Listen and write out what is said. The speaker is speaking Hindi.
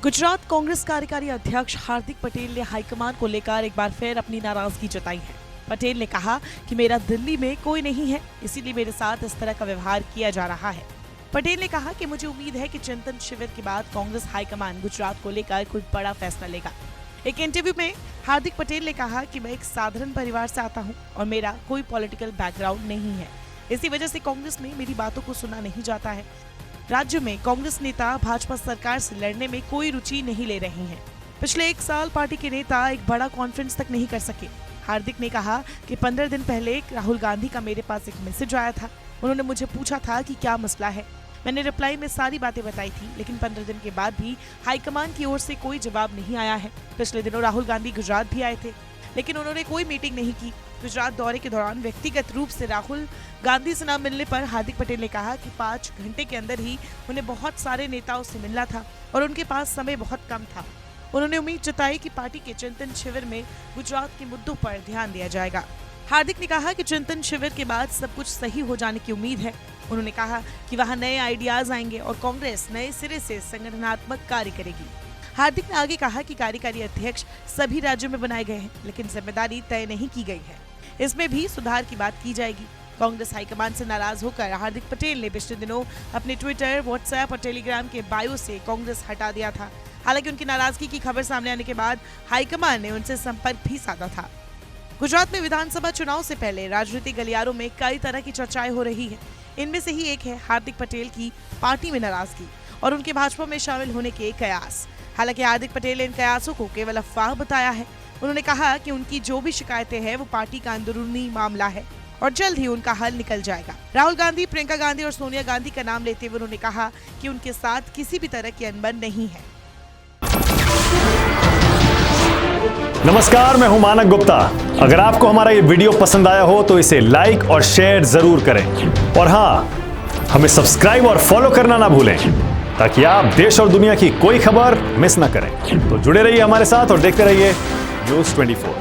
गुजरात कांग्रेस कार्यकारी अध्यक्ष हार्दिक पटेल ने हाईकमान को लेकर एक बार फिर अपनी नाराजगी जताई है। पटेल ने कहा कि मेरा दिल्ली में कोई नहीं है, इसीलिए मेरे साथ इस तरह का व्यवहार किया जा रहा है। पटेल ने कहा कि मुझे उम्मीद है कि चिंतन शिविर के बाद कांग्रेस हाईकमान गुजरात को लेकर कोई बड़ा फैसला लेगा। एक इंटरव्यू में हार्दिक पटेल ने कहा कि मैं एक साधारण परिवार से आता हूं और मेरा कोई पॉलिटिकल बैकग्राउंड नहीं है, इसी वजह से कांग्रेस में मेरी बातों को सुना नहीं जाता है। राज्य में कांग्रेस नेता भाजपा सरकार से लड़ने में कोई रुचि नहीं ले रहे हैं। पिछले 1 साल पार्टी के नेता एक बड़ा कॉन्फ्रेंस तक नहीं कर सके। हार्दिक ने कहा कि 15 दिन पहले राहुल गांधी का मेरे पास एक मैसेज आया था। उन्होंने मुझे पूछा था कि क्या मसला है। मैंने रिप्लाई में सारी बातें बताई थी, लेकिन 15 दिन के बाद भी हाईकमान की ओर से कोई जवाब नहीं आया है। पिछले दिनों राहुल गांधी गुजरात भी आए थे, लेकिन उन्होंने कोई मीटिंग नहीं की। गुजरात दौरे के दौरान व्यक्तिगत रूप से राहुल गांधी से न मिलने पर हार्दिक पटेल ने कहा कि 5 घंटे के अंदर ही उन्हें बहुत सारे नेताओं से मिलना था और उनके पास समय बहुत कम था। उन्होंने उम्मीद जताई कि पार्टी के चिंतन शिविर में गुजरात के मुद्दों पर ध्यान दिया जाएगा। हार्दिक ने कहा कि चिंतन शिविर के बाद सब कुछ सही हो जाने की उम्मीद है। उन्होंने कहा कि वहां नए आइडियाज आएंगे और कांग्रेस नए सिरे से संगठनात्मक कार्य करेगी। हार्दिक ने आगे कहा कि कार्यकारी अध्यक्ष सभी राज्यों में बनाए गए हैं, लेकिन जिम्मेदारी तय नहीं की गई है। इसमें भी सुधार की बात की जाएगी। कांग्रेस हाईकमान से नाराज होकर हार्दिक पटेल ने पिछले दिनों अपने ट्विटर, व्हाट्सएप और टेलीग्राम के बायो से कांग्रेस हटा दिया था। हालांकि उनकी नाराजगी की खबर सामने आने के बाद हाईकमान ने उनसे संपर्क भी साधा था। गुजरात में विधानसभा चुनाव से पहले राजनीतिक गलियारों में कई तरह की चर्चाएं हो रही है। इनमें से ही एक है हार्दिक पटेल की पार्टी में नाराजगी और उनके भाजपा में शामिल होने के कयास। हालांकि हार्दिक पटेल ने इन कयासों को केवल अफवाह बताया है। उन्होंने कहा कि उनकी जो भी शिकायतें हैं वो पार्टी का अंदरूनी मामला है और जल्द ही उनका हल निकल जाएगा। राहुल गांधी, प्रियंका गांधी और सोनिया गांधी का नाम लेते हुए उन्होंने कहा कि उनके साथ किसी भी तरह की अनबन नहीं है। नमस्कार, मैं हूं मानक गुप्ता। अगर आपको हमारा ये वीडियो पसंद आया हो तो इसे लाइक और शेयर जरूर करें और हाँ, हमें सब्सक्राइब और फॉलो करना ना भूलें ताकि आप देश और दुनिया की कोई खबर मिस ना करें। तो जुड़े रहिए हमारे साथ और देखते रहिए न्यूज़ 24।